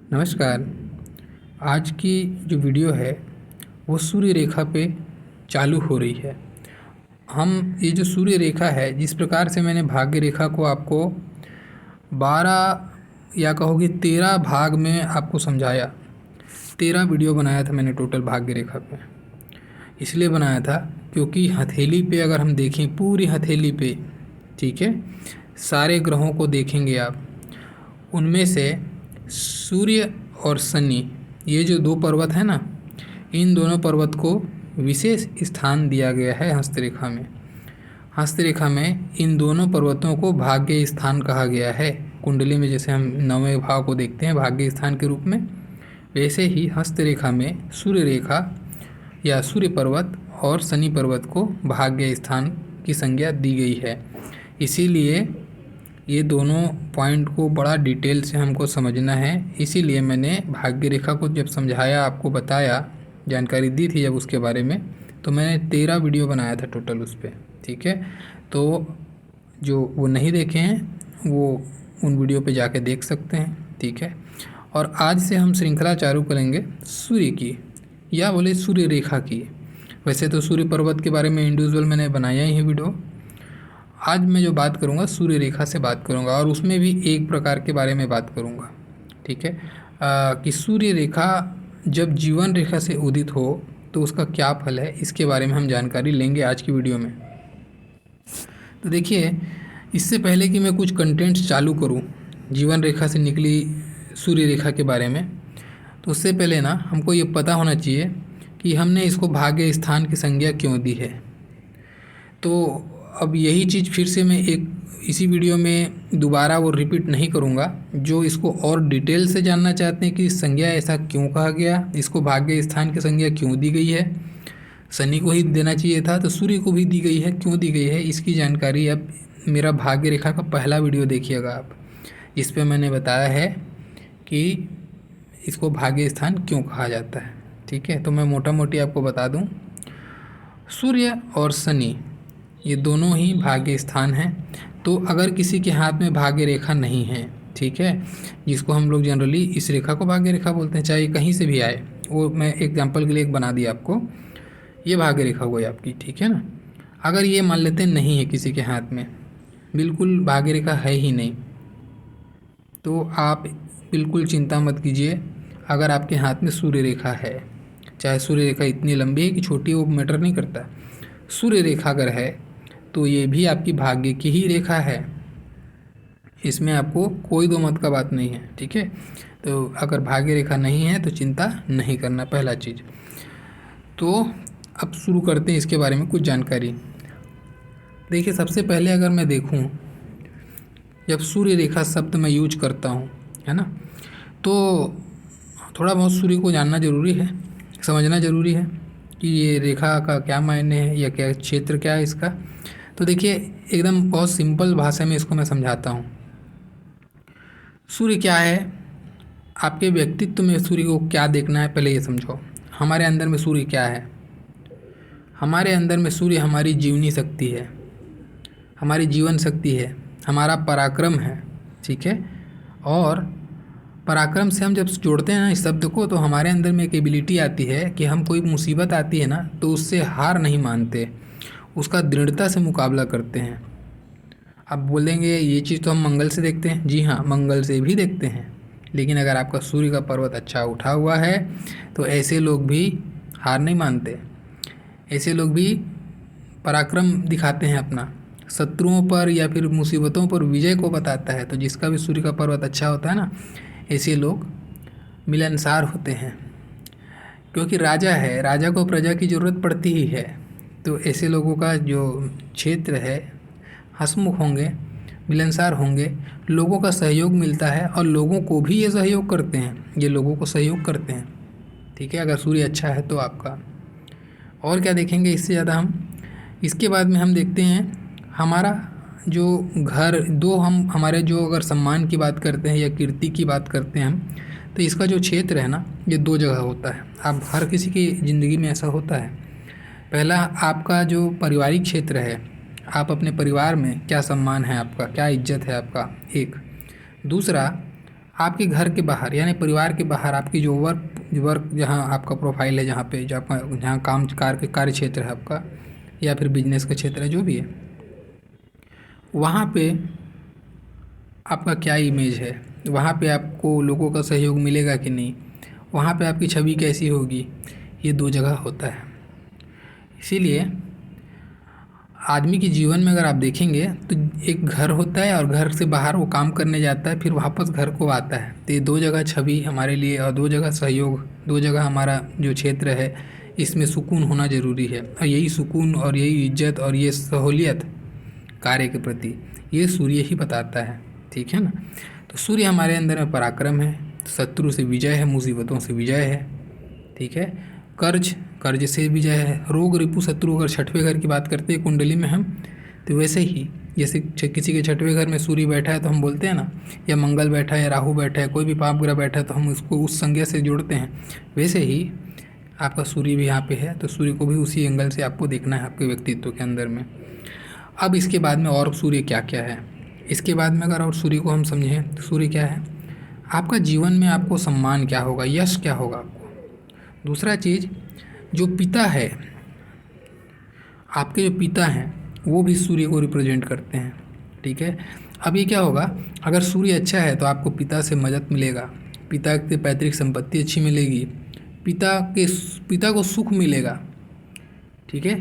नमस्कार। आज की जो वीडियो है वो सूर्य रेखा पे चालू हो रही है। हम ये जो सूर्य रेखा है, जिस प्रकार से मैंने भाग्य रेखा को आपको 12 या कहोगे 13 भाग में आपको समझाया। 13 वीडियो बनाया था मैंने टोटल भाग्य रेखा पे। इसलिए बनाया था क्योंकि हथेली पे अगर हम देखें, पूरी हथेली पे, ठीक है, सारे ग्रहों को देखेंगे आप, उनमें से सूर्य और शनि, ये जो दो पर्वत है ना, इन दोनों पर्वत को विशेष स्थान दिया गया है हस्तरेखा में। हस्तरेखा में इन दोनों पर्वतों को भाग्य स्थान कहा गया है। कुंडली में जैसे हम 9वें भाव को देखते हैं भाग्य स्थान के रूप में, वैसे ही हस्तरेखा में सूर्य रेखा या सूर्य पर्वत और शनि पर्वत को भाग्य स्थान की संज्ञा दी गई है। इसीलिए ये दोनों पॉइंट को बड़ा डिटेल से हमको समझना है। इसीलिए मैंने भाग्य रेखा को जब समझाया, आपको बताया, जानकारी दी थी जब उसके बारे में, तो मैंने 13 वीडियो बनाया था टोटल उस पर, ठीक है। तो जो वो नहीं देखे हैं वो उन वीडियो पे जाके देख सकते हैं, ठीक है। और आज से हम श्रृंखला चालू करेंगे सूर्य की, या बोले सूर्य रेखा की। वैसे तो सूर्य पर्वत के बारे में इंडिविजुअल मैंने बनाया ही है वीडियो। आज मैं जो बात करूँगा सूर्य रेखा से बात करूँगा, और उसमें भी एक प्रकार के बारे में बात करूँगा, ठीक है। कि सूर्य रेखा जब जीवन रेखा से उदित हो तो उसका क्या फल है, इसके बारे में हम जानकारी लेंगे आज की वीडियो में। तो देखिए, इससे पहले कि मैं कुछ कंटेंट्स चालू करूँ जीवन रेखा से निकली सूर्य रेखा के बारे में, तो उससे पहले ना हमको ये पता होना चाहिए कि हमने इसको भाग्य स्थान की संज्ञा क्यों दी है। तो अब यही चीज़ फिर से मैं एक इसी वीडियो में दोबारा वो रिपीट नहीं करूँगा। जो इसको और डिटेल से जानना चाहते हैं कि संज्ञा ऐसा क्यों कहा गया, इसको भाग्य स्थान की संज्ञा क्यों दी गई है, शनि को ही देना चाहिए था तो सूर्य को भी दी गई है, क्यों दी गई है, इसकी जानकारी अब मेरा भाग्य रेखा का पहला वीडियो देखिएगा आप, इस पर मैंने बताया है कि इसको भाग्य स्थान क्यों कहा जाता है, ठीक है। तो मैं मोटा मोटी आपको बता दूँ, सूर्य और शनि ये दोनों ही भाग्य स्थान हैं। तो अगर किसी के हाथ में भाग्य रेखा नहीं है, ठीक है, जिसको हम लोग जनरली इस रेखा को भाग्य रेखा बोलते हैं, चाहे कहीं से भी आए, वो मैं एग्जांपल के लिए एक बना दिया आपको, ये भाग्य रेखा हुई आपकी, ठीक है ना। अगर ये मान लेते नहीं है किसी के हाथ में, बिल्कुल भाग्य रेखा है ही नहीं, तो आप बिल्कुल चिंता मत कीजिए। अगर आपके हाथ में सूर्य रेखा है, चाहे सूर्य रेखा इतनी लंबी है कि छोटी, वो मैटर नहीं करता, सूर्य रेखा अगर है तो ये भी आपकी भाग्य की ही रेखा है, इसमें आपको कोई दो मत का बात नहीं है, ठीक है। तो अगर भाग्य रेखा नहीं है तो चिंता नहीं करना, पहला चीज़। तो अब शुरू करते हैं इसके बारे में कुछ जानकारी। देखिए, सबसे पहले अगर मैं देखूं, जब सूर्य रेखा शब्द मैं यूज करता हूं, है ना, तो थोड़ा बहुत सूर्य को जानना ज़रूरी है, समझना ज़रूरी है कि ये रेखा का क्या मायने है या क्या क्षेत्र क्या है इसका। तो देखिए, एकदम बहुत सिंपल भाषा में इसको मैं समझाता हूँ। सूर्य क्या है, आपके व्यक्तित्व में सूर्य को क्या देखना है, पहले ये समझो। हमारे अंदर में सूर्य क्या है, हमारे अंदर में सूर्य हमारी जीवनी शक्ति है, हमारी जीवन शक्ति है, हमारा पराक्रम है, ठीक है। और पराक्रम से हम जब जोड़ते हैं ना इस शब्द को, तो हमारे अंदर में एक एबिलिटी आती है कि हम कोई मुसीबत आती है ना तो उससे हार नहीं मानते, उसका दृढ़ता से मुकाबला करते हैं। अब बोलेंगे ये चीज़ तो हम मंगल से देखते हैं, जी हाँ, मंगल से भी देखते हैं, लेकिन अगर आपका सूर्य का पर्वत अच्छा उठा हुआ है तो ऐसे लोग भी हार नहीं मानते, ऐसे लोग भी पराक्रम दिखाते हैं अपना, शत्रुओं पर या फिर मुसीबतों पर विजय को बताता है। तो जिसका भी सूर्य का पर्वत अच्छा होता है ना, ऐसे लोग मिलनसार होते हैं, क्योंकि राजा है, राजा को प्रजा की ज़रूरत पड़ती ही है। तो ऐसे लोगों का जो क्षेत्र है, हंसमुख होंगे, मिलनसार होंगे, लोगों का सहयोग मिलता है, और लोगों को भी ये सहयोग करते हैं, ये लोगों को सहयोग करते हैं, ठीक है, अगर सूर्य अच्छा है तो आपका। और क्या देखेंगे इससे ज़्यादा हम, इसके बाद में हम देखते हैं हमारा जो घर, दो हम हमारे जो अगर सम्मान की बात करते हैं या कीर्ति की बात करते हैं हम, तो इसका जो क्षेत्र है ना, ये दो जगह होता है। अब हर किसी की ज़िंदगी में ऐसा होता है। पहला आपका जो पारिवारिक क्षेत्र है, आप अपने परिवार में क्या सम्मान है आपका, क्या इज्जत है आपका, एक। दूसरा आपके घर के बाहर यानी परिवार के बाहर आपकी जो वर्क जहाँ आपका प्रोफाइल है, जहाँ पे जहाँ काम कार्य क्षेत्र है आपका, या फिर बिजनेस का क्षेत्र है, जो भी है, वहाँ पे आपका क्या इमेज है, वहाँ पे आपको लोगों का सहयोग मिलेगा कि नहीं, वहाँ पे आपकी छवि कैसी होगी, ये दो जगह होता है। इसीलिए आदमी के जीवन में अगर आप देखेंगे तो एक घर होता है और घर से बाहर वो काम करने जाता है, फिर वापस घर को आता है। तो ये दो जगह छवि हमारे लिए और दो जगह सहयोग, दो जगह हमारा जो क्षेत्र है इसमें सुकून होना ज़रूरी है। और यही सुकून और यही इज्जत और ये सहूलियत कार्य के प्रति ये सूर्य ही बताता है, ठीक है ना। तो सूर्य हमारे अंदर में पराक्रम है, शत्रु से विजय है, मुसीबतों से विजय है, ठीक है, कर्ज से विजय है, रोग रिपु शत्रु। अगर छठवें घर की बात करते हैं कुंडली में हम, तो वैसे ही जैसे किसी के छठवें घर में सूर्य बैठा है तो हम बोलते हैं ना, या मंगल बैठा है या राहु बैठा है, कोई भी पाप ग्रह बैठा है तो हम उसको उस संज्ञा से जोड़ते हैं। वैसे ही आपका सूर्य भी यहाँ पे है, तो सूर्य को भी उसी एंगल से आपको देखना है आपके व्यक्तित्व के अंदर में। अब इसके बाद में और सूर्य क्या क्या है, इसके बाद में अगर और सूर्य को हम समझें तो सूर्य क्या है, आपका जीवन में आपको सम्मान क्या होगा, यश क्या होगा आपको। दूसरा चीज़, जो पिता है, आपके जो पिता हैं वो भी सूर्य को रिप्रेजेंट करते हैं, ठीक है। अब ये क्या होगा, अगर सूर्य अच्छा है तो आपको पिता से मदद मिलेगा, पिता के पैतृक संपत्ति अच्छी मिलेगी, पिता को सुख मिलेगा, ठीक है,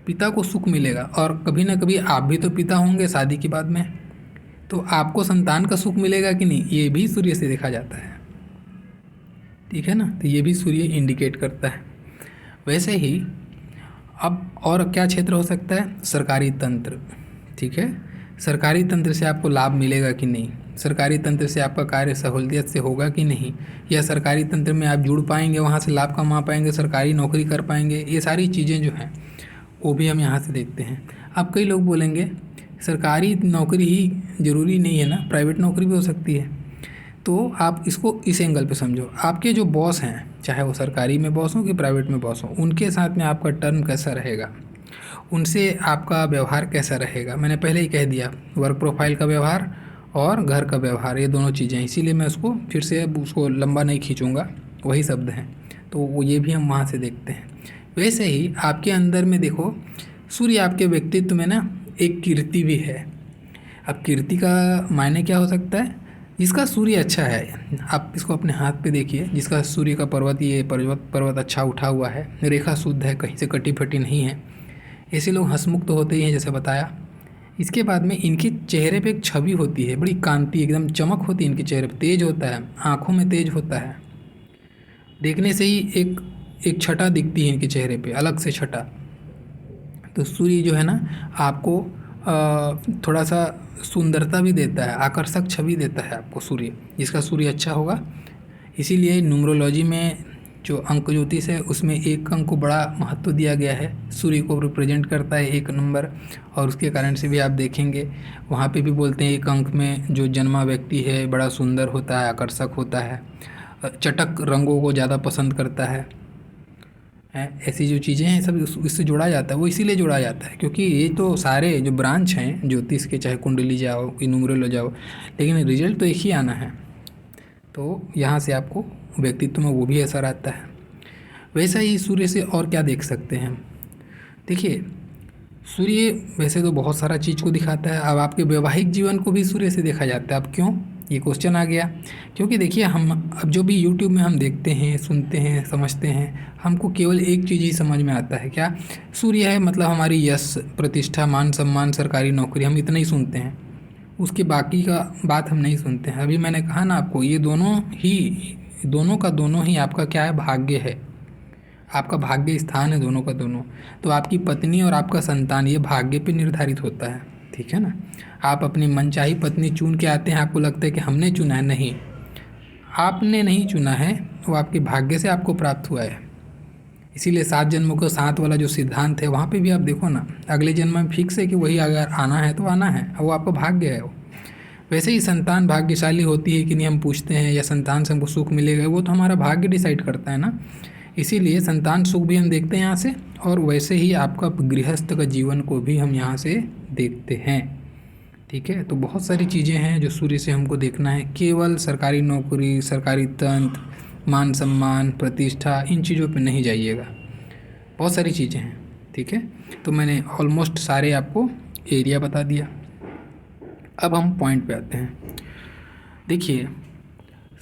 पिता को सुख मिलेगा। और कभी ना कभी आप भी तो पिता होंगे शादी के बाद में, तो आपको संतान का सुख मिलेगा कि नहीं, ये भी सूर्य से देखा जाता है, ठीक है ना। तो ये भी सूर्य इंडिकेट करता है। वैसे ही अब और क्या क्षेत्र हो सकता है, सरकारी तंत्र, ठीक है, सरकारी तंत्र से आपको लाभ मिलेगा कि नहीं, सरकारी तंत्र से आपका कार्य सहूलियत से होगा कि नहीं, या सरकारी तंत्र में आप जुड़ पाएंगे, वहाँ से लाभ कमा पाएंगे, सरकारी नौकरी कर पाएंगे, ये सारी चीज़ें जो हैं वो भी हम यहाँ से देखते हैं। अब कई लोग बोलेंगे सरकारी नौकरी ही ज़रूरी नहीं है ना, प्राइवेट नौकरी भी हो सकती है। तो आप इसको इस एंगल पे समझो, आपके जो बॉस हैं, चाहे वो सरकारी में बॉस हो कि प्राइवेट में बॉस हो, उनके साथ में आपका टर्म कैसा रहेगा, उनसे आपका व्यवहार कैसा रहेगा। मैंने पहले ही कह दिया, वर्क प्रोफाइल का व्यवहार और घर का व्यवहार, ये दोनों चीज़ें, इसीलिए मैं उसको फिर से अब उसको लंबा नहीं खींचूँगा, वही शब्द हैं, तो वो ये भी हम वहाँ से देखते हैं। वैसे ही आपके अंदर में देखो, सूर्य आपके व्यक्तित्व में ना एक कीर्ति भी है। अब कीर्ति का मायने क्या हो सकता है, जिसका सूर्य अच्छा है, आप इसको अपने हाथ पे देखिए, जिसका सूर्य का पर्वत, ये पर्वत अच्छा उठा हुआ है, रेखा शुद्ध है, कहीं से कटी फटी नहीं है, ऐसे लोग हंसमुख तो होते ही हैं जैसे बताया। इसके बाद में इनके चेहरे पे एक छवि होती है, बड़ी कांति, एकदम चमक होती है इनके चेहरे पे, तेज होता है, आँखों में तेज होता है, देखने से ही एक छटा दिखती है इनके चेहरे पे, अलग से छटा। तो सूर्य जो है ना आपको थोड़ा सा सुंदरता भी देता है, आकर्षक छवि देता है आपको सूर्य, जिसका सूर्य अच्छा होगा। इसीलिए न्यूमरोलॉजी में जो अंक ज्योतिष है उसमें एक अंक को बड़ा महत्व दिया गया है, सूर्य को रिप्रेजेंट करता है 1 नंबर। और उसके कारण से भी आप देखेंगे वहाँ पे भी बोलते हैं 1 अंक में जो जन्मा व्यक्ति है बड़ा सुंदर होता है, आकर्षक होता है, चटक रंगों को ज़्यादा पसंद करता है। ऐसी जो चीज़ें हैं सब इससे जोड़ा जाता है, वो इसीलिए जोड़ा जाता है क्योंकि ये तो सारे जो ब्रांच हैं ज्योतिष के, चाहे कुंडली जाओ कि न्यूमरल जाओ, लेकिन रिजल्ट तो एक ही आना है। तो यहाँ से आपको व्यक्तित्व में वो भी असर आता है। वैसा ही सूर्य से और क्या देख सकते हैं, देखिए सूर्य वैसे तो बहुत सारा चीज़ को दिखाता है। अब आपके वैवाहिक जीवन को भी सूर्य से देखा जाता है। अब क्यों, ये क्वेश्चन आ गया, क्योंकि देखिए हम अब जो भी यूट्यूब में हम देखते हैं, सुनते हैं, समझते हैं, हमको केवल एक चीज़ ही समझ में आता है, क्या, सूर्य है मतलब हमारी यश, प्रतिष्ठा, मान सम्मान, सरकारी नौकरी, हम इतना ही सुनते हैं, उसके बाकी का बात हम नहीं सुनते हैं। अभी मैंने कहा ना आपको, ये दोनों का दोनों ही आपका क्या है, भाग्य है, आपका भाग्य स्थान है दोनों का दोनों। तो आपकी पत्नी और आपका संतान ये भाग्य पे निर्धारित होता है, ठीक है ना। आप अपनी मनचाही पत्नी चुन के आते हैं, आपको लगता है कि हमने चुना है, नहीं, आपने नहीं चुना है, वो आपके भाग्य से आपको प्राप्त हुआ है। इसीलिए 7 जन्मों का 7 वाला जो सिद्धांत है, वहाँ पे भी आप देखो ना, अगले जन्म में फिक्स है कि वही अगर आना है तो आना है, वो आपका भाग्य है। वैसे ही संतान भाग्यशाली होती है कि नहीं, हम पूछते हैं, या संतान से हमको सुख मिलेगा, वो तो हमारा भाग्य डिसाइड करता है ना। इसीलिए संतान सुख भी हम देखते हैं यहाँ से, और वैसे ही आपका गृहस्थ का जीवन को भी हम यहाँ से देखते हैं, ठीक है। तो बहुत सारी चीज़ें हैं जो सूर्य से हमको देखना है। केवल सरकारी नौकरी, सरकारी तंत्र, मान सम्मान, प्रतिष्ठा, इन चीज़ों पे नहीं जाइएगा। बहुत सारी चीज़ें हैं, ठीक है। तो मैंने ऑलमोस्ट सारे आपको एरिया बता दिया। अब हम पॉइंट पे आते हैं। देखिए,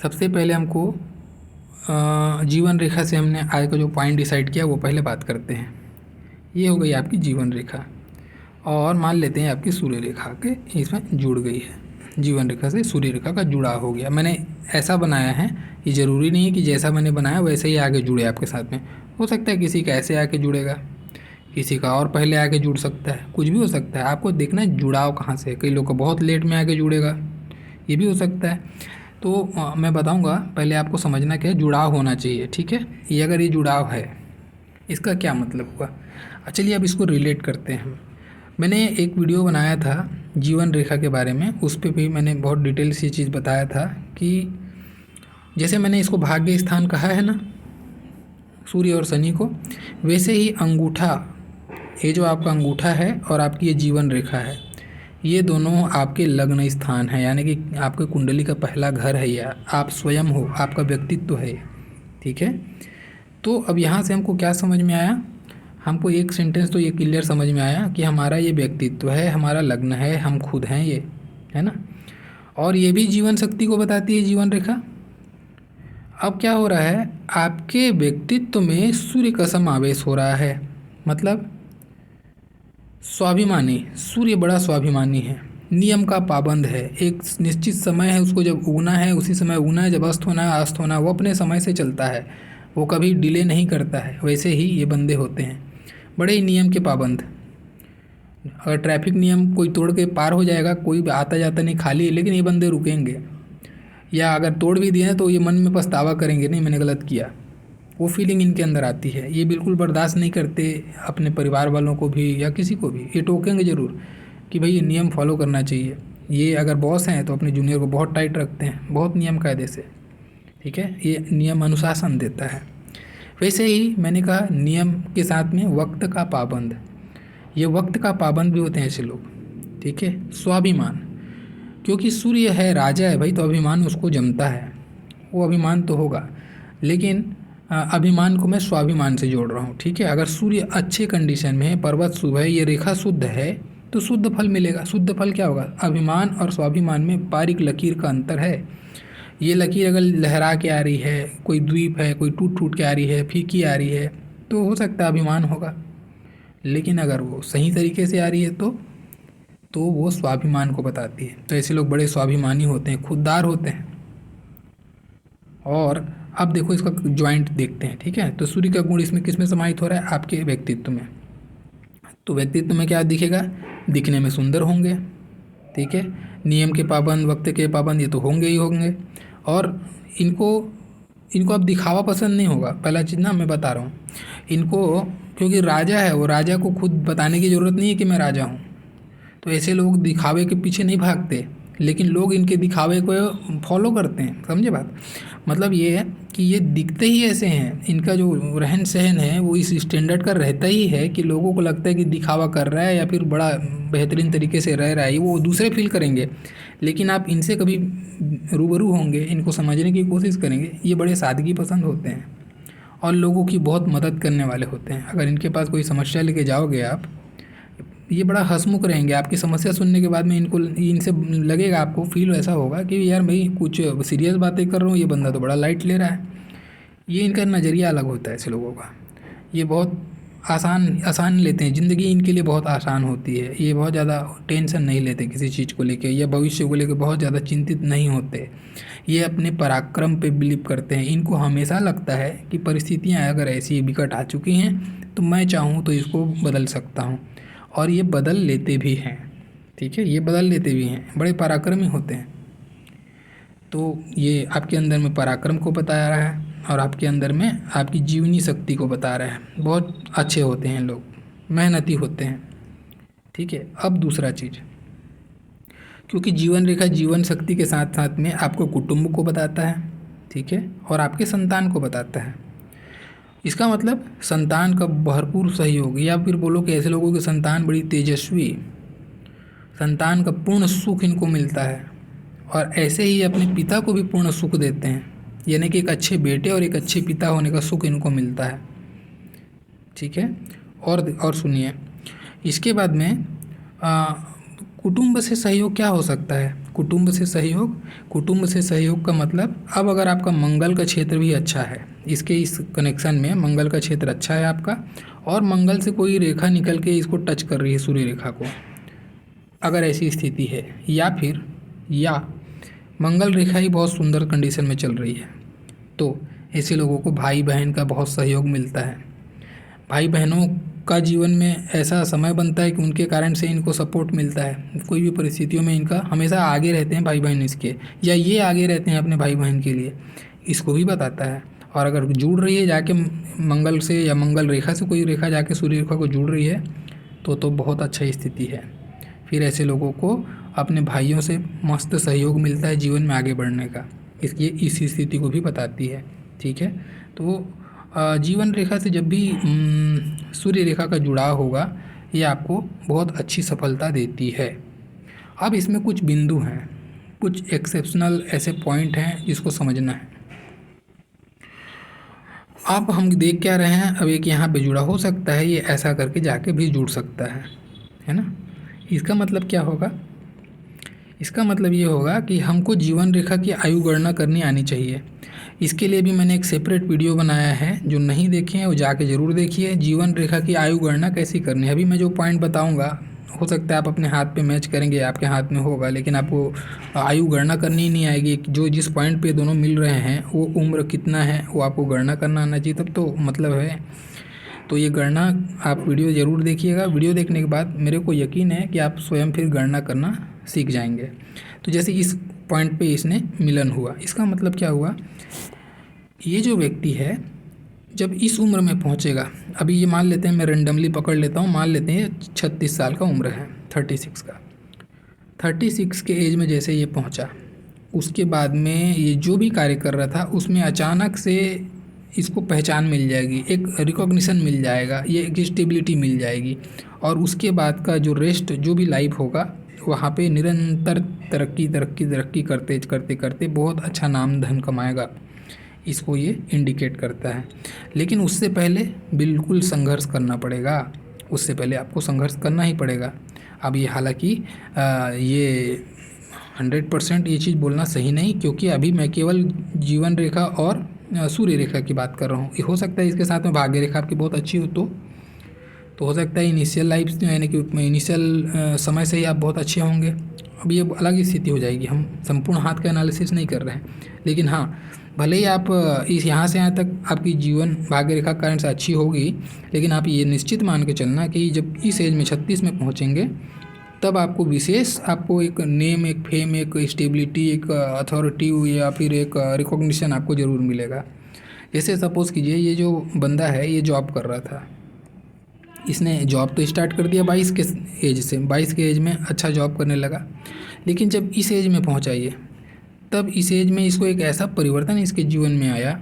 सबसे पहले हमको जीवन रेखा से हमने आज का जो पॉइंट डिसाइड किया वो पहले बात करते हैं। ये हो गई आपकी जीवन रेखा, और मान लेते हैं आपकी सूर्य रेखा के इसमें जुड़ गई है। जीवन रेखा से सूर्य रेखा का जुड़ाव हो गया। मैंने ऐसा बनाया है, ये ज़रूरी नहीं है कि जैसा मैंने बनाया वैसे ही आगे जुड़े आपके साथ में। हो सकता है किसी का ऐसे आके जुड़ेगा, किसी का और पहले आके जुड़ सकता है, कुछ भी हो सकता है। आपको देखना है जुड़ाव कहाँ से है। कई लोग का बहुत लेट में आके जुड़ेगा, ये भी हो सकता है। तो मैं बताऊंगा, पहले आपको समझना क्या है, जुड़ाव होना चाहिए, ठीक है। ये अगर ये जुड़ाव है, इसका क्या मतलब हुआ। चलिए अब इसको रिलेट करते हैं। मैंने एक वीडियो बनाया था जीवन रेखा के बारे में, उस पर भी मैंने बहुत डिटेल से चीज़ बताया था कि जैसे मैंने इसको भाग्य स्थान कहा है ना सूर्य और शनि को, वैसे ही अंगूठा, ये जो आपका अंगूठा है और आपकी ये जीवन रेखा है, ये दोनों आपके लग्न स्थान है, यानी कि आपके कुंडली का पहला घर है, या आप स्वयं हो, आपका व्यक्तित्व है, ठीक है। तो अब यहाँ से हमको क्या समझ में आया, हमको एक सेंटेंस तो ये क्लियर समझ में आया कि हमारा ये व्यक्तित्व है, हमारा लग्न है, हम खुद हैं, ये है ना। और ये भी जीवन शक्ति को बताती है जीवन रेखा। अब क्या हो रहा है, आपके व्यक्तित्व में सूर्य का समावेश हो रहा है। मतलब स्वाभिमानी, सूर्य बड़ा स्वाभिमानी है, नियम का पाबंद है। एक निश्चित समय है, उसको जब उगना है उसी समय उगना है, जब अस्त होना है अस्त होना है, वो अपने समय से चलता है, वो कभी डिले नहीं करता है। वैसे ही ये बंदे होते हैं, बड़े ही नियम के पाबंद। अगर ट्रैफिक नियम कोई तोड़ के पार हो जाएगा, कोई आता जाता नहीं खाली है, लेकिन ये बंदे रुकेंगे। या अगर तोड़ भी दिए तो ये मन में पछतावा करेंगे, नहीं मैंने गलत किया, वो फीलिंग इनके अंदर आती है। ये बिल्कुल बर्दाश्त नहीं करते अपने परिवार वालों को भी या किसी को भी, ये टोकेंगे ज़रूर कि भाई ये नियम फॉलो करना चाहिए। ये अगर बॉस हैं तो अपने जूनियर को बहुत टाइट रखते हैं, बहुत नियम कायदे से, ठीक है। ये नियम अनुशासन देता है। वैसे ही मैंने कहा नियम के साथ में वक्त का पाबंद, ये वक्त का पाबंद भी होते हैं ऐसे लोग, ठीक है। स्वाभिमान, क्योंकि सूर्य है, राजा है भाई, तो अभिमान उसको जमता है, वो अभिमान तो होगा, लेकिन अभिमान को मैं स्वाभिमान से जोड़ रहा हूँ, ठीक है। अगर सूर्य अच्छे कंडीशन में है, पर्वत शुभ है, ये रेखा शुद्ध है, तो शुद्ध फल मिलेगा। शुद्ध फल क्या होगा, अभिमान और स्वाभिमान में बारीक लकीर का अंतर है। ये लकीर अगर लहरा के आ रही है, कोई द्वीप है, कोई टूट टूट के आ रही है, फीकी आ रही है, तो हो सकता है अभिमान होगा। लेकिन अगर वो सही तरीके से आ रही है तो वो स्वाभिमान को बताती है। तो ऐसे लोग बड़े स्वाभिमानी होते हैं, खुददार होते हैं। और अब देखो इसका ज्वाइंट देखते हैं, ठीक है। तो सूर्य का गुण इसमें किस में समाहित हो रहा है, आपके व्यक्तित्व में। तो व्यक्तित्व में क्या दिखेगा, दिखने में सुंदर होंगे, ठीक है। नियम के पाबंद, वक्त के पाबंद, ये तो होंगे ही होंगे। और इनको अब दिखावा पसंद नहीं होगा, पहला चीज़ ना मैं बता रहा हूँ इनको, क्योंकि राजा है वो, राजा को खुद बताने की ज़रूरत नहीं है कि मैं राजा हूँ। तो ऐसे लोग दिखावे के पीछे नहीं भागते, लेकिन लोग इनके दिखावे को फॉलो करते हैं, समझे बात। मतलब ये है कि ये दिखते ही ऐसे हैं, इनका जो रहन सहन है वो इस स्टैंडर्ड का रहता ही है कि लोगों को लगता है कि दिखावा कर रहा है या फिर बड़ा बेहतरीन तरीके से रह रहा है, वो दूसरे फील करेंगे। लेकिन आप इनसे कभी रूबरू होंगे, इनको समझने की कोशिश करेंगे, ये बड़े सादगी पसंद होते हैं और लोगों की बहुत मदद करने वाले होते हैं। अगर इनके पास कोई समस्या लेके जाओगे आप, ये बड़ा हंसमुख रहेंगे। आपकी समस्या सुनने के बाद में इनसे लगेगा, आपको फील ऐसा होगा कि यार भाई कुछ सीरियस बातें कर रहा हूँ, ये बंदा तो बड़ा लाइट ले रहा है। ये इनका नज़रिया अलग होता है ऐसे लोगों का। ये बहुत आसान लेते हैं, ज़िंदगी इनके लिए बहुत आसान होती है। ये बहुत ज़्यादा टेंशन नहीं लेते किसी चीज़ को लेके, या भविष्य को लेके बहुत ज़्यादा चिंतित नहीं होते। ये अपने पराक्रम पे बिलीव करते हैं। इनको हमेशा लगता है कि परिस्थितियाँ अगर ऐसी विकट आ चुकी हैं तो मैं चाहूँ तो इसको बदल सकता हूँ, और ये बदल लेते भी हैं, ठीक है। ये बदल लेते भी हैं, बड़े पराक्रमी होते हैं। तो ये आपके अंदर में पराक्रम को बता रहा है और आपके अंदर में आपकी जीवनी शक्ति को बता रहा है। बहुत अच्छे होते हैं लोग, मेहनती होते हैं, ठीक है। अब दूसरा चीज़, क्योंकि जीवन रेखा जीवन शक्ति के साथ साथ में आपको कुटुंब को बताता है, ठीक है, और आपके संतान को बताता है। इसका मतलब संतान का भरपूर सहयोग, या फिर बोलो कि ऐसे लोगों की संतान बड़ी तेजस्वी संतान का पूर्ण सुख इनको मिलता है और ऐसे ही अपने पिता को भी पूर्ण सुख देते हैं, यानी कि एक अच्छे बेटे और एक अच्छे पिता होने का सुख इनको मिलता है। ठीक है, और सुनिए, इसके बाद में कुटुंब से सहयोग क्या हो सकता है। कुटुंब से सहयोग का मतलब, अब अगर आपका मंगल का क्षेत्र भी अच्छा है, इस कनेक्शन में मंगल का क्षेत्र अच्छा है आपका, और मंगल से कोई रेखा निकल के इसको टच कर रही है सूर्य रेखा को, अगर ऐसी स्थिति है, या मंगल रेखा ही बहुत सुंदर कंडीशन में चल रही है, तो ऐसे लोगों को भाई बहन का बहुत सहयोग मिलता है। भाई बहनों का जीवन में ऐसा समय बनता है कि उनके कारण से इनको सपोर्ट मिलता है। कोई भी परिस्थितियों में इनका हमेशा आगे रहते हैं भाई बहन इसके, या ये आगे रहते हैं अपने भाई बहन के लिए, इसको भी बताता है। और अगर जुड़ रही है जाके मंगल से या मंगल रेखा से कोई रेखा जाके सूर्य रेखा को जुड़ रही है तो बहुत अच्छा स्थिति है। फिर ऐसे लोगों को अपने भाइयों से मस्त सहयोग मिलता है जीवन में आगे बढ़ने का, इसलिए इस स्थिति को भी बताती है। ठीक है, तो जीवन रेखा से जब भी सूर्य रेखा का जुड़ाव होगा, ये आपको बहुत अच्छी सफलता देती है। अब इसमें कुछ बिंदु हैं, कुछ एक्सेप्शनल ऐसे पॉइंट हैं जिसको समझना है। अब हम देख क्या रहे हैं, अब एक यहाँ पे जुड़ा हो सकता है, ये ऐसा करके जाके भी जुड़ सकता है ना। इसका मतलब क्या होगा, इसका मतलब ये होगा कि हमको जीवन रेखा की आयु गणना करनी आनी चाहिए। इसके लिए भी मैंने एक सेपरेट वीडियो बनाया है, जो नहीं देखे हैं वो जाके ज़रूर देखिए। जीवन रेखा की आयु गणना कैसी करनी है, अभी मैं जो पॉइंट बताऊंगा, हो सकता है आप अपने हाथ पे मैच करेंगे, आपके हाथ में होगा, लेकिन आपको आयु गणना करनी ही नहीं आएगी। जो जिस पॉइंट पे दोनों मिल रहे हैं वो उम्र कितना है वो आपको गणना करना आना चाहिए, तब तो मतलब है। तो ये गणना आप वीडियो ज़रूर देखिएगा। वीडियो देखने के बाद मेरे को यकीन है कि आप स्वयं फिर गणना करना सीख जाएंगे। तो जैसे इस पॉइंट पे इसने मिलन हुआ, इसका मतलब क्या हुआ, ये जो व्यक्ति है जब इस उम्र में पहुंचेगा, अभी ये मान लेते हैं, मैं रेंडमली पकड़ लेता हूँ, मान लेते हैं 36 साल का उम्र है, 36 का, 36 के एज में जैसे ये पहुंचा, उसके बाद में ये जो भी कार्य कर रहा था उसमें अचानक से इसको पहचान मिल जाएगी, एक रिकॉग्निशन मिल जाएगा, ये एक स्टेबिलिटी मिल जाएगी, और उसके बाद का जो रेस्ट जो भी लाइफ होगा वहाँ पे निरंतर तरक्की करते बहुत अच्छा नाम धन कमाएगा, इसको ये इंडिकेट करता है। लेकिन उससे पहले बिल्कुल संघर्ष करना पड़ेगा, उससे पहले आपको संघर्ष करना ही पड़ेगा। अब ये हालांकि ये 100% ये चीज़ बोलना सही नहीं, क्योंकि अभी मैं केवल जीवन रेखा और सूर्य रेखा की बात कर रहा हूँ। हो सकता है इसके साथ में भाग्य रेखा आपकी बहुत अच्छी हो तो हो सकता है इनिशियल लाइफ यानी कि समय से ही आप बहुत अच्छे होंगे। अब ये अलग ही स्थिति हो जाएगी, हम संपूर्ण हाथ का एनालिसिस नहीं कर रहे हैं, लेकिन हाँ, भले ही आप इस यहाँ से यहाँ तक आपकी जीवन भाग्य रेखा के कारण से अच्छी होगी, लेकिन आप ये निश्चित मान के चलना कि जब इस एज में 36 में पहुँचेंगे तब आपको विशेष, आपको एक नेम, एक फेम, एक स्टेबिलिटी, एक अथॉरिटी या फिर एक रिकॉग्निशन आपको ज़रूर मिलेगा। जैसे सपोज़ कीजिए ये जो बंदा है ये जॉब कर रहा था, इसने जॉब तो स्टार्ट कर दिया 22 के एज से, 22 के एज में अच्छा जॉब करने लगा, लेकिन जब इस एज में पहुंचा ये, तब इस एज में इसको एक ऐसा परिवर्तन इसके जीवन में आया,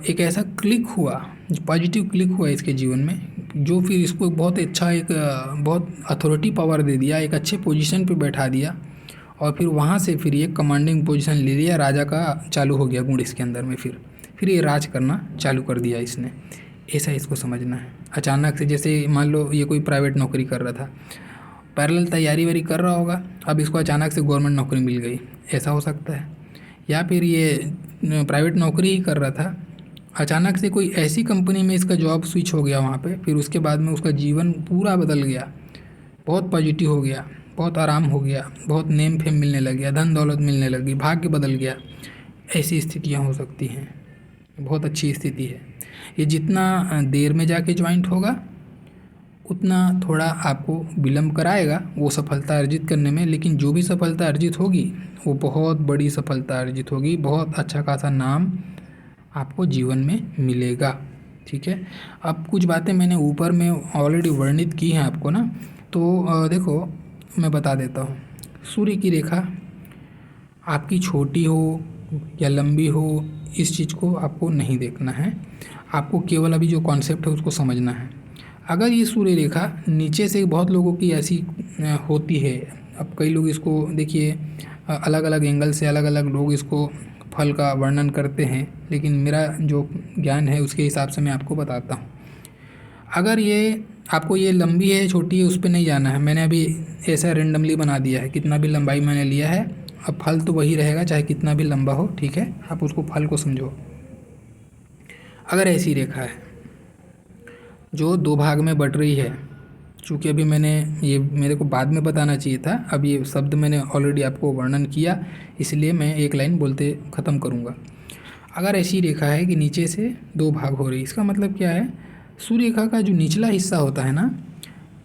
एक ऐसा क्लिक हुआ, पॉजिटिव क्लिक हुआ इसके जीवन में, जो फिर इसको बहुत अच्छा, एक बहुत अथॉरिटी पावर दे दिया, एक अच्छे पोजीशन पे बैठा दिया, और फिर वहाँ से फिर ये कमांडिंग पोजीशन ले लिया, राजा का चालू हो गया गुण इसके अंदर में, फिर ये राज करना चालू कर दिया इसने, ऐसा इसको समझना है। अचानक से, जैसे मान लो ये कोई प्राइवेट नौकरी कर रहा था, पैरेलल तैयारी वारी कर रहा होगा, अब इसको अचानक से गवर्नमेंट नौकरी मिल गई, ऐसा हो सकता है। या फिर ये प्राइवेट नौकरी ही कर रहा था, अचानक से कोई ऐसी कंपनी में इसका जॉब स्विच हो गया वहाँ पे, फिर उसके बाद में उसका जीवन पूरा बदल गया, बहुत पॉजिटिव हो गया, बहुत आराम हो गया, बहुत नेम फेम मिलने लग गया, धन दौलत मिलने लगी, भाग्य बदल गया। ऐसी स्थितियाँ हो सकती हैं, बहुत अच्छी स्थिति है। ये जितना देर में जाके ज्वाइंट होगा उतना थोड़ा आपको विलम्ब कराएगा वो सफलता अर्जित करने में, लेकिन जो भी सफलता अर्जित होगी वो बहुत बड़ी सफलता अर्जित होगी, बहुत अच्छा खासा नाम आपको जीवन में मिलेगा। ठीक है, अब कुछ बातें मैंने ऊपर में ऑलरेडी वर्णित की हैं आपको ना, तो देखो मैं बता देता हूँ। सूर्य की रेखा आपकी छोटी हो या लंबी हो, इस चीज़ को आपको नहीं देखना है, आपको केवल अभी जो कॉन्सेप्ट है उसको समझना है। अगर ये सूर्य रेखा नीचे से, बहुत लोगों की ऐसी होती है। अब कई लोग इसको देखिए अलग अलग एंगल से अलग अलग लोग इसको फल का वर्णन करते हैं, लेकिन मेरा जो ज्ञान है उसके हिसाब से मैं आपको बताता हूँ। अगर ये आपको ये लंबी है छोटी है उस पर नहीं जाना है, मैंने अभी ऐसा रेंडमली बना दिया है, कितना भी लंबाई मैंने लिया है, अब फल तो वही रहेगा चाहे कितना भी लंबा हो, ठीक है। आप उसको फल को समझो। अगर ऐसी रेखा है जो दो भाग में बट रही है, चूँकि अभी मैंने ये मेरे को बाद में बताना चाहिए था, अब ये शब्द मैंने ऑलरेडी आपको वर्णन किया, इसलिए मैं एक लाइन बोलते ख़त्म करूँगा। अगर ऐसी रेखा है कि नीचे से दो भाग हो रही, इसका मतलब क्या है, सूर्य रेखा का जो निचला हिस्सा होता है ना,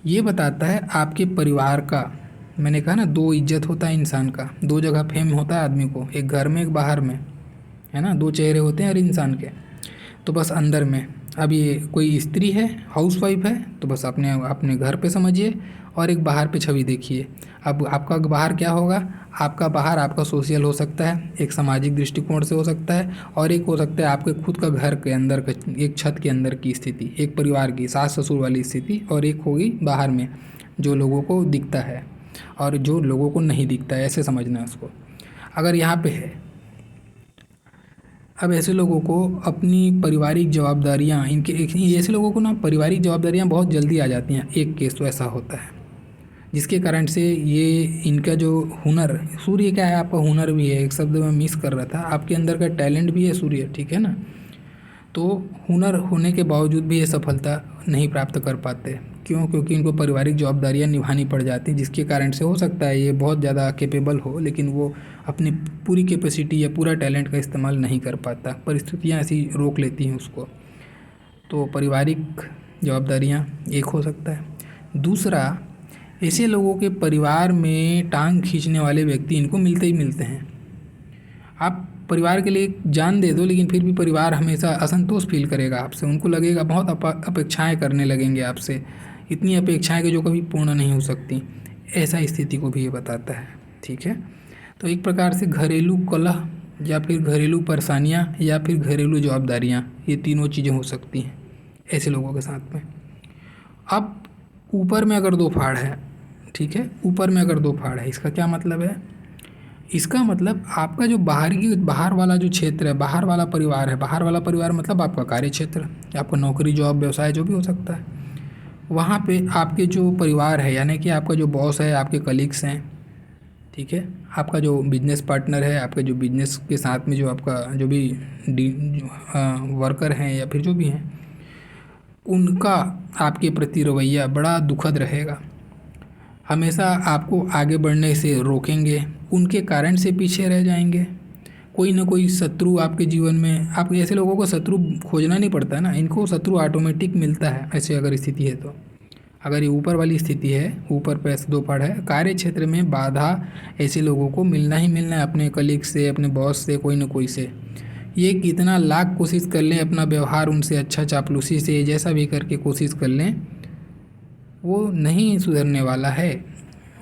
ये बताता है आपके परिवार का। मैंने कहा ना, दो इज्जत होता है इंसान का, दो जगह फेम होता है आदमी को, एक घर में एक बाहर में, है ना, दो चेहरे होते हैं हर इंसान के। तो बस अंदर में, अब ये कोई स्त्री है, हाउसवाइफ है, तो बस अपने अपने घर पे समझिए, और एक बाहर पे छवि देखिए। अब आपका बाहर क्या होगा, आपका बाहर आपका सोशल हो सकता है, एक सामाजिक दृष्टिकोण से हो सकता है, और एक हो सकता है आपके खुद का घर के अंदर का, एक छत के अंदर की स्थिति, एक परिवार की सास ससुर वाली स्थिति, और एक होगी बाहर में जो लोगों को दिखता है और जो लोगों को नहीं दिखता है, ऐसे समझना है उसको। अगर यहाँ पे है, अब ऐसे लोगों को अपनी पारिवारिक जवाबदारियाँ, इनके ऐसे लोगों को ना पारिवारिक जवाबदारियाँ बहुत जल्दी आ जाती हैं। एक केस तो ऐसा होता है जिसके कारण से ये इनका जो हुनर, सूर्य क्या है, आपका हुनर भी है, एक शब्द में मिस कर रहा था, आपके अंदर का टैलेंट भी है सूर्य, ठीक है ना। तो हुनर होने के बावजूद भी ये सफलता नहीं प्राप्त कर पाते। क्यों? क्योंकि इनको पारिवारिक जवाबदारियाँ निभानी पड़ जाती हैं, जिसके कारण से हो सकता है ये बहुत ज़्यादा कैपेबल हो, लेकिन वो अपनी पूरी कैपेसिटी या पूरा टैलेंट का इस्तेमाल नहीं कर पाता, परिस्थितियाँ ऐसी रोक लेती हैं उसको। तो पारिवारिक जवाबदारियाँ एक हो सकता है। दूसरा, ऐसे लोगों के परिवार में टांग खींचने वाले व्यक्ति इनको मिलते ही मिलते हैं। आप परिवार के लिए जान दे दो, लेकिन फिर भी परिवार हमेशा असंतोष फील करेगा आपसे, उनको लगेगा बहुत अपेक्षाएं करने लगेंगे आपसे, इतनी अपेक्षाएं कि जो कभी पूर्ण नहीं हो सकती। ऐसा स्थिति को भी ये बताता है, ठीक है। तो एक प्रकार से घरेलू कलह या फिर घरेलू परेशानियाँ या फिर घरेलू जवाबदारियाँ, ये तीनों चीज़ें हो सकती हैं ऐसे लोगों के साथ में। अब ऊपर में अगर दो फाड़ है, ठीक है, ऊपर में अगर दो फाड़ है, इसका क्या मतलब है, इसका मतलब आपका जो बाहर वाला जो क्षेत्र है, बाहर वाला परिवार है, बाहर वाला परिवार मतलब आपका कार्य क्षेत्र, आपका नौकरी जॉब व्यवसाय जो भी हो सकता है, वहाँ पे आपके जो परिवार है, यानी कि आपका जो बॉस है, आपके कलीग्स हैं, ठीक है, आपका जो बिजनेस पार्टनर है, आपके जो बिजनेस के साथ में जो आपका जो भी वर्कर हैं या फिर जो भी हैं, उनका आपके प्रति रवैया बड़ा दुखद रहेगा। हमेशा आपको आगे बढ़ने से रोकेंगे, उनके कारण से पीछे रह जाएंगे। कोई ना कोई शत्रु आपके जीवन में, आप ऐसे लोगों को शत्रु खोजना नहीं पड़ता है ना, इनको शत्रु ऑटोमेटिक मिलता है ऐसे अगर स्थिति है तो। अगर ये ऊपर वाली स्थिति है, ऊपर पे ऐसे दो पड़ है, कार्य क्षेत्र में बाधा ऐसे लोगों को मिलना ही मिलना है, अपने कलीग से, अपने बॉस से, कोई ना कोई से। ये कितना लाख कोशिश कर लें, अपना व्यवहार उनसे अच्छा, चापलूसी से जैसा भी करके कोशिश कर लें, वो नहीं सुधरने वाला है।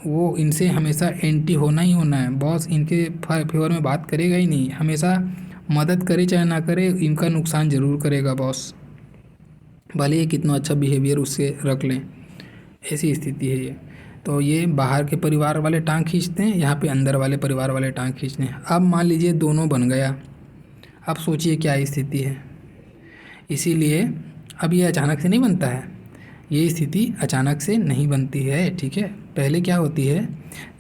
वो इनसे हमेशा एंटी होना ही होना है। बॉस इनके फेवर में बात करेगा ही नहीं, हमेशा मदद करे चाहे ना करे, इनका नुकसान ज़रूर करेगा बॉस, भले ही कितना अच्छा बिहेवियर उससे रख लें। ऐसी स्थिति है ये। तो ये बाहर के परिवार वाले टांग खींचते हैं, यहाँ पे अंदर वाले परिवार वाले टांग खींचते हैं। अब मान लीजिए दोनों बन गया, अब सोचिए क्या स्थिति है। इसीलिए अब ये अचानक से नहीं बनता है, ये स्थिति अचानक से नहीं बनती है, ठीक है। पहले क्या होती है,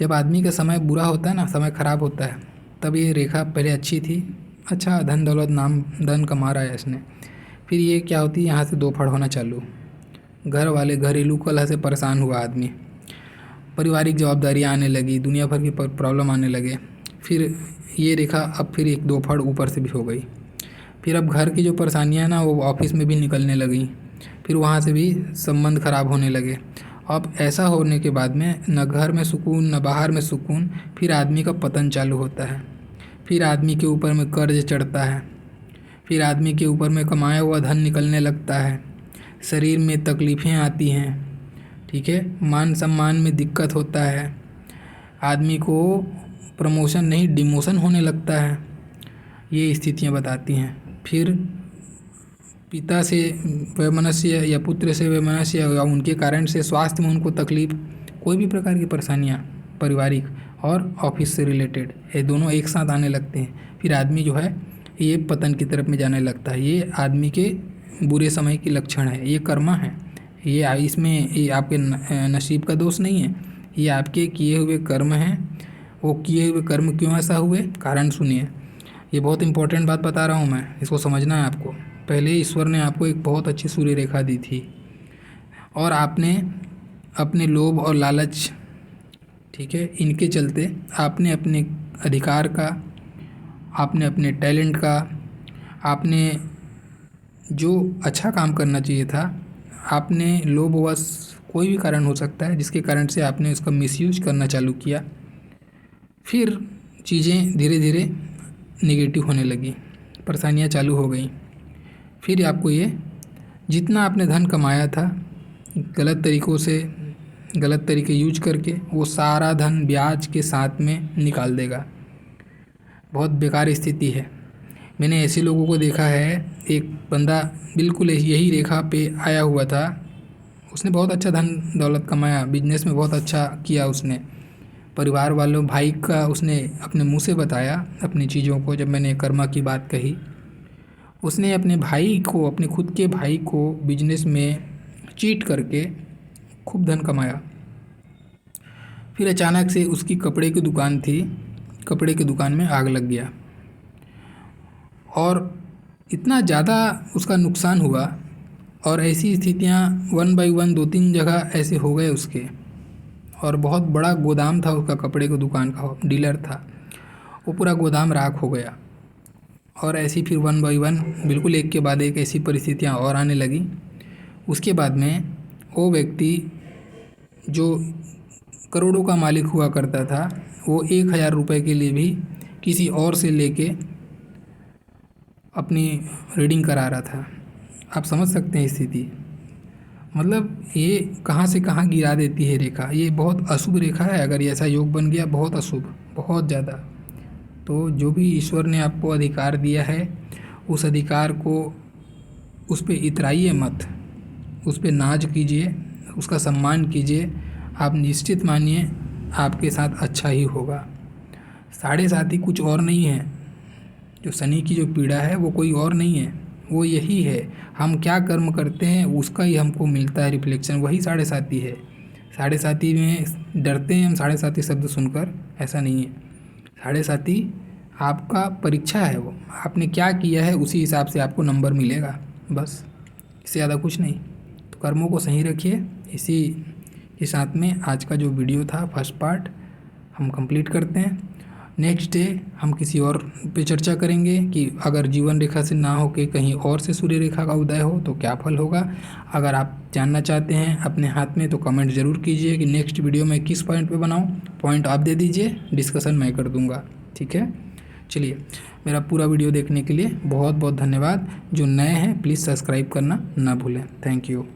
जब आदमी का समय बुरा होता है ना, समय ख़राब होता है, तब ये रेखा पहले अच्छी थी, अच्छा धन दौलत नाम धन कमा रहा है इसने, फिर ये क्या होती है, यहाँ से दो फड़ होना चालू, घर वाले घरेलू कलह से परेशान हुआ आदमी, पारिवारिक जवाबदारियाँ आने लगी, दुनिया भर की प्रॉब्लम आने लगे, फिर ये रेखा अब फिर एक दो फड़ ऊपर से भी हो गई, फिर अब घर की जो परेशानियाँ ना वो ऑफिस में भी निकलने लगी, फिर वहाँ से भी संबंध खराब होने लगे। अब ऐसा होने के बाद में न घर में सुकून न बाहर में सुकून, फिर आदमी का पतन चालू होता है, फिर आदमी के ऊपर में कर्ज चढ़ता है, फिर आदमी के ऊपर में कमाया हुआ धन निकलने लगता है, शरीर में तकलीफ़ें आती हैं, ठीक है, मान सम्मान में दिक्कत होता है, आदमी को प्रमोशन नहीं डिमोशन होने लगता है। ये स्थितियाँ बताती हैं। फिर पिता से वैमनस्य या पुत्र से वैमनस्य या उनके कारण से स्वास्थ्य में उनको तकलीफ, कोई भी प्रकार की परेशानियाँ पारिवारिक और ऑफिस से रिलेटेड, ये दोनों एक साथ आने लगते हैं, फिर आदमी जो है ये पतन की तरफ में जाने लगता है। ये आदमी के बुरे समय की लक्षण है, ये कर्मा है। ये इसमें ये आपके नसीब का दोष नहीं है, ये आपके किए हुए कर्म हैं। वो किए हुए कर्म क्यों ऐसा हुए, कारण सुनिए। ये बहुत इंपॉर्टेंट बात बता रहा हूँ मैं, इसको समझना है आपको। पहले ईश्वर ने आपको एक बहुत अच्छी सूर्य रेखा दी थी और आपने अपने लोभ और लालच, ठीक है, इनके चलते आपने अपने अधिकार का, आपने अपने टैलेंट का, आपने जो अच्छा काम करना चाहिए था, आपने लोभवश, कोई भी कारण हो सकता है जिसके कारण से आपने उसका मिसयूज करना चालू किया। फिर चीज़ें धीरे धीरे नेगेटिव होने लगी, परेशानियाँ चालू हो गई। फिर आपको ये जितना आपने धन कमाया था गलत तरीक़ों से, गलत तरीके यूज करके, वो सारा धन ब्याज के साथ में निकाल देगा। बहुत बेकार स्थिति है। मैंने ऐसे लोगों को देखा है, एक बंदा बिल्कुल यही रेखा पे आया हुआ था, उसने बहुत अच्छा धन दौलत कमाया, बिजनेस में बहुत अच्छा किया उसने, परिवार वालों, भाई का उसने अपने मुंह से बताया अपनी चीज़ों को। जब मैंने कर्मा की बात कही, उसने अपने भाई को, अपने खुद के भाई को बिजनेस में चीट करके खूब धन कमाया। फिर अचानक से उसकी कपड़े की दुकान थी, कपड़े की दुकान में आग लग गया और इतना ज़्यादा उसका नुकसान हुआ। और ऐसी स्थितियाँ 1 बाय 1 2-3 जगह ऐसे हो गए उसके। और बहुत बड़ा गोदाम था उसका, कपड़े की दुकान का डीलर था, वो पूरा गोदाम राख हो गया। और ऐसी फिर 1 बाय 1 बिल्कुल एक के बाद एक ऐसी परिस्थितियाँ और आने लगी। उसके बाद में वो व्यक्ति जो करोड़ों का मालिक हुआ करता था, वो 1000 रुपये के लिए भी किसी और से लेके अपनी रीडिंग करा रहा था। आप समझ सकते हैं स्थिति, मतलब ये कहाँ से कहाँ गिरा देती है रेखा। ये बहुत अशुभ रेखा है, अगर ऐसा योग बन गया, बहुत अशुभ, बहुत ज़्यादा। तो जो भी ईश्वर ने आपको अधिकार दिया है, उस अधिकार को, उस पर इतराइए मत, उस पर नाज कीजिए, उसका सम्मान कीजिए। आप निश्चित मानिए आपके साथ अच्छा ही होगा। 7.5 कुछ और नहीं है, जो शनि की जो पीड़ा है वो कोई और नहीं है, वो यही है। हम क्या कर्म करते हैं उसका ही हमको मिलता है रिफ्लेक्शन, वही 7.5 है। 7.5 में डरते हैं हम 7.5 शब्द सुनकर, ऐसा नहीं है। 7.5 आपका परीक्षा है, वो आपने क्या किया है उसी हिसाब से आपको नंबर मिलेगा, बस, इससे ज़्यादा कुछ नहीं। तो कर्मों को सही रखिए। इसी के साथ में आज का जो वीडियो था फर्स्ट पार्ट हम कंप्लीट करते हैं। नेक्स्ट डे हम किसी और पे चर्चा करेंगे कि अगर जीवन रेखा से ना हो के कहीं और से सूर्य रेखा का उदय हो तो क्या फल होगा। अगर आप जानना चाहते हैं अपने हाथ में तो कमेंट ज़रूर कीजिए कि नेक्स्ट वीडियो में किस पॉइंट पे बनाऊं। पॉइंट आप दे दीजिए, डिस्कशन मैं कर दूंगा, ठीक है। चलिए, मेरा पूरा वीडियो देखने के लिए बहुत बहुत धन्यवाद। जो नए हैं प्लीज़ सब्सक्राइब करना ना भूलें। Thank you.